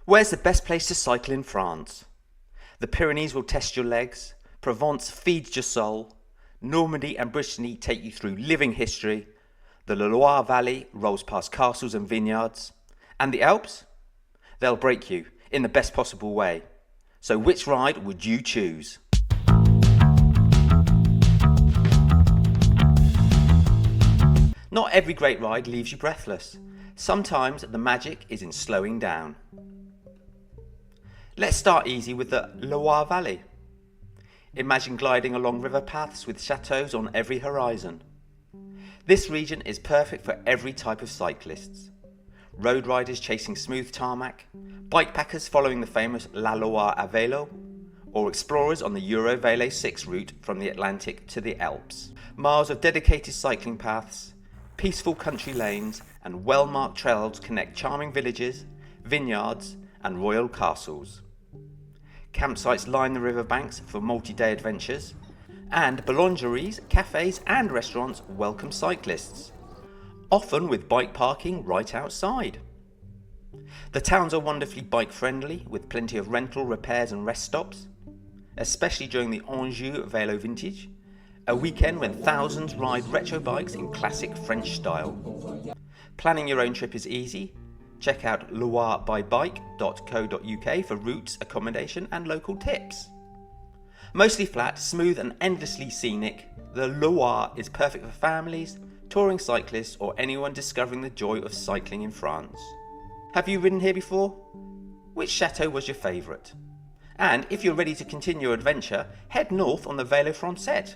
Where's the best place to cycle in France? The Pyrenees will test your legs, Provence feeds your soul, Normandy and Brittany take you through living history, the Loire Valley rolls past castles and vineyards, and the Alps? They'll break you in the best possible way. So which ride would you choose? Not every great ride leaves you breathless. Sometimes the magic is in slowing down. Let's start easy with the Loire Valley. Imagine gliding along river paths with châteaux on every horizon. This region is perfect for every type of cyclists. Road riders chasing smooth tarmac, bikepackers following the famous La Loire à vélo, or explorers on the Loire Valley 6 route from the Atlantic to the Alps. Miles of dedicated cycling paths, peaceful country lanes and well-marked trails connect charming villages, vineyards and royal castles. Campsites line the riverbanks for multi-day adventures, and boulangeries, cafes and restaurants welcome cyclists, often with bike parking right outside. The towns are wonderfully bike-friendly with plenty of rental, repairs and rest stops, especially during the Anjou Vélo Vintage, a weekend when thousands ride retro bikes in classic French style. Planning your own trip is easy. Check out loirebybike.co.uk for routes, accommodation and local tips. Mostly flat, smooth and endlessly scenic, the Loire is perfect for families, touring cyclists or anyone discovering the joy of cycling in France. Have you ridden here before? Which chateau was your favourite? And if you're ready to continue your adventure, head north on the Vélo Français.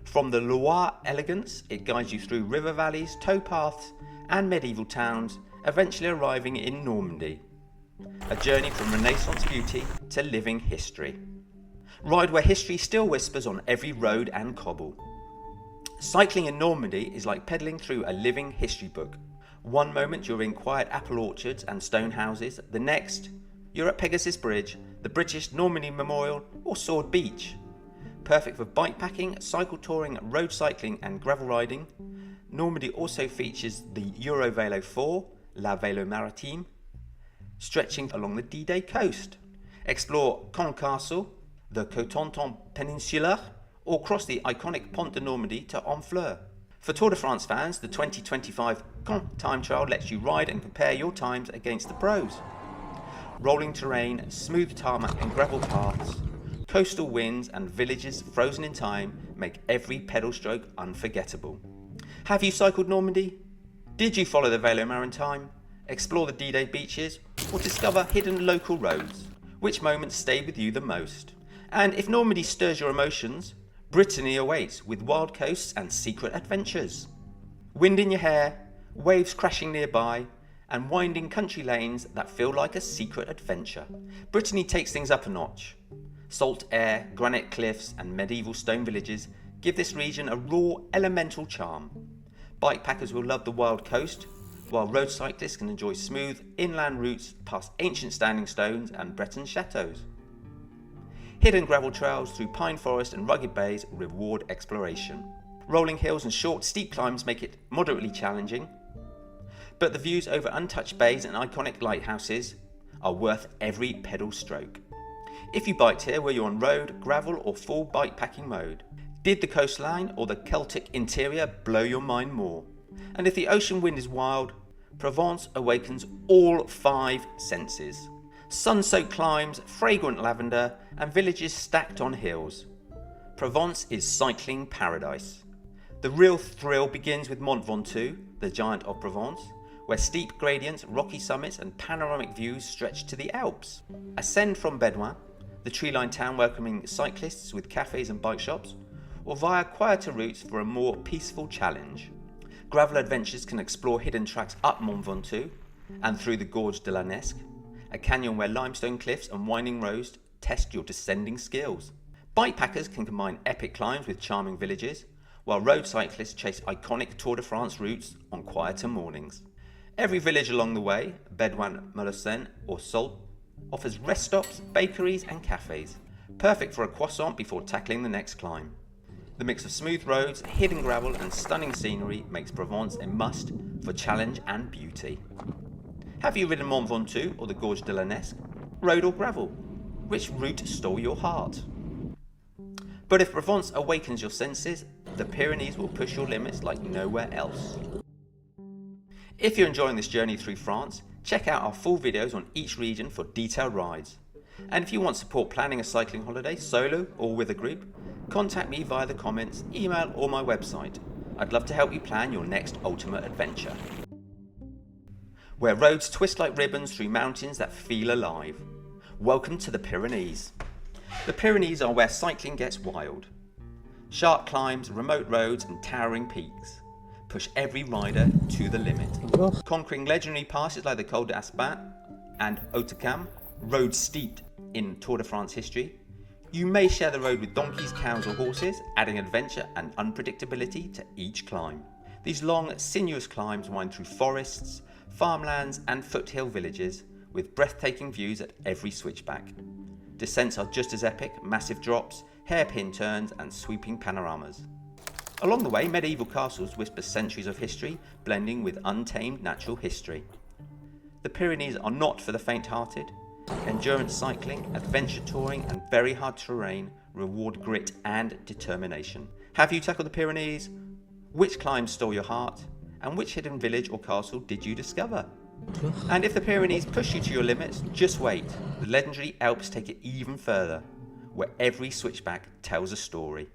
From the Loire elegance, it guides you through river valleys, towpaths and medieval towns, eventually arriving in Normandy. A journey from Renaissance beauty to living history. Ride where history still whispers on every road and cobble. Cycling in Normandy is like pedalling through a living history book. One moment you're in quiet apple orchards and stone houses, the next you're at Pegasus Bridge, the British Normandy Memorial or Sword Beach. Perfect for bikepacking, cycle touring, road cycling and gravel riding, Normandy also features the Eurovélo 4, La Vélo Maritime, stretching along the D-Day coast. Explore Caen Castle, the Cotentin Peninsula, or cross the iconic Pont de Normandy to Honfleur. For Tour de France fans, the 2025 Caen Time Trial lets you ride and compare your times against the pros. Rolling terrain, smooth tarmac and gravel paths, coastal winds and villages frozen in time make every pedal stroke unforgettable. Have you cycled Normandy? Did you follow the Vélo Maritime, explore the D-Day beaches, or discover hidden local roads? Which moments stay with you the most? And if Normandy stirs your emotions, Brittany awaits with wild coasts and secret adventures. Wind in your hair, waves crashing nearby, and winding country lanes that feel like a secret adventure. Brittany takes things up a notch. Salt air, granite cliffs, and medieval stone villages give this region a raw, elemental charm. Bikepackers will love the wild coast, while road cyclists can enjoy smooth inland routes past ancient standing stones and Breton chateaux. Hidden gravel trails through pine forest and rugged bays reward exploration. Rolling hills and short, steep climbs make it moderately challenging, but the views over untouched bays and iconic lighthouses are worth every pedal stroke. If you biked here, were you on road, gravel or full bikepacking mode? Did the coastline or the Celtic interior blow your mind more? And if the ocean wind is wild, Provence awakens all 5 senses. Sun-soaked climbs, fragrant lavender and villages stacked on hills. Provence is cycling paradise. The real thrill begins with Mont Ventoux, the giant of Provence, where steep gradients, rocky summits and panoramic views stretch to the Alps. Ascend from Bédoin, the tree-lined town welcoming cyclists with cafes and bike shops, or via quieter routes for a more peaceful challenge. Gravel adventures can explore hidden tracks up Mont Ventoux and through the Gorge de la Nesque, a canyon where limestone cliffs and winding roads test your descending skills. Bikepackers can combine epic climbs with charming villages, while road cyclists chase iconic Tour de France routes on quieter mornings. Every village along the way, Bédoin, Molossin or Salt, offers rest stops, bakeries and cafes, perfect for a croissant before tackling the next climb. The mix of smooth roads, hidden gravel and stunning scenery makes Provence a must for challenge and beauty. Have you ridden Mont Ventoux or the Gorge de la Nesque? Road or gravel? Which route stole your heart? But if Provence awakens your senses, the Pyrenees will push your limits like nowhere else. If you're enjoying this journey through France, check out our full videos on each region for detailed rides. And if you want support planning a cycling holiday, solo or with a group, contact me via the comments, email or my website. I'd love to help you plan your next ultimate adventure. Where roads twist like ribbons through mountains that feel alive. Welcome to the Pyrenees. The Pyrenees are where cycling gets wild. Sharp climbs, remote roads and towering peaks push every rider to the limit. Conquering legendary passes like the Col d'Aspin and Hautecam, roads steeped in Tour de France history, you may share the road with donkeys, cows or horses, adding adventure and unpredictability to each climb. These long, sinuous climbs wind through forests, farmlands and foothill villages with breathtaking views at every switchback. Descents are just as epic, massive drops, hairpin turns and sweeping panoramas. Along the way, medieval castles whisper centuries of history, blending with untamed natural history. The Pyrenees are not for the faint-hearted. Endurance cycling, adventure touring and very hard terrain reward grit and determination. Have you tackled the Pyrenees? Which climb stole your heart? And which hidden village or castle did you discover? And if the Pyrenees push you to your limits, just wait. The legendary Alps take it even further, where every switchback tells a story.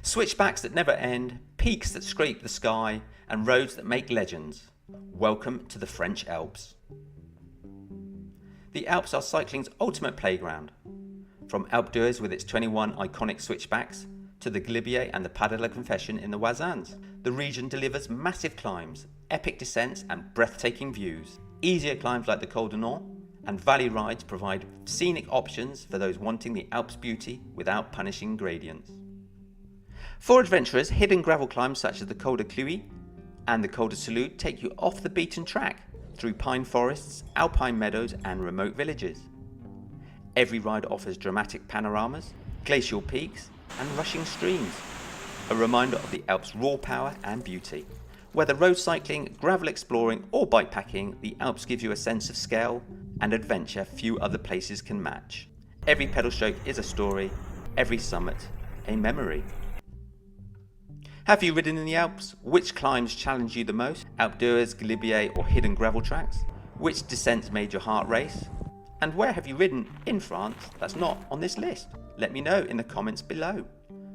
Switchbacks that never end, peaks that scrape the sky, and roads that make legends. Welcome to the French Alps. The Alps are cycling's ultimate playground. From Alpe d'Huez with its 21 iconic switchbacks, to the Galibier and the Pas de la Confession in the Oisans, the region delivers massive climbs, epic descents and breathtaking views. Easier climbs like the Col de Normandy and valley rides provide scenic options for those wanting the Alps beauty without punishing gradients. For adventurers, hidden gravel climbs such as the Col de Cluy and the Col de Salud take you off the beaten track through pine forests, alpine meadows and remote villages. Every ride offers dramatic panoramas, glacial peaks and rushing streams, a reminder of the Alps' raw power and beauty. Whether road cycling, gravel exploring or bikepacking, the Alps give you a sense of scale and adventure few other places can match. Every pedal stroke is a story, every summit a memory. Have you ridden in the Alps? Which climbs challenge you the most? Alpe d'Huez, Galibier or hidden gravel tracks? Which descents made your heart race? And where have you ridden in France that's not on this list? Let me know in the comments below.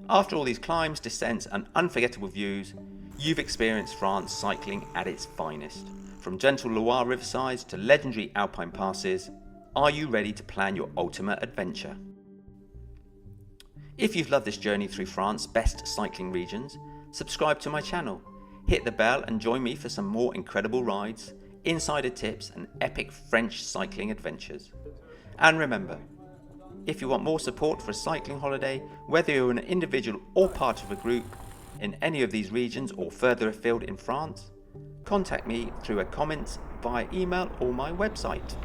After all these climbs, descents and unforgettable views, you've experienced France cycling at its finest. From gentle Loire riversides to legendary alpine passes, are you ready to plan your ultimate adventure? If you've loved this journey through France's best cycling regions, subscribe to my channel, hit the bell and join me for some more incredible rides, insider tips and epic French cycling adventures. And remember, if you want more support for a cycling holiday, whether you're an individual or part of a group in any of these regions or further afield in France, contact me through a comment via email or my website.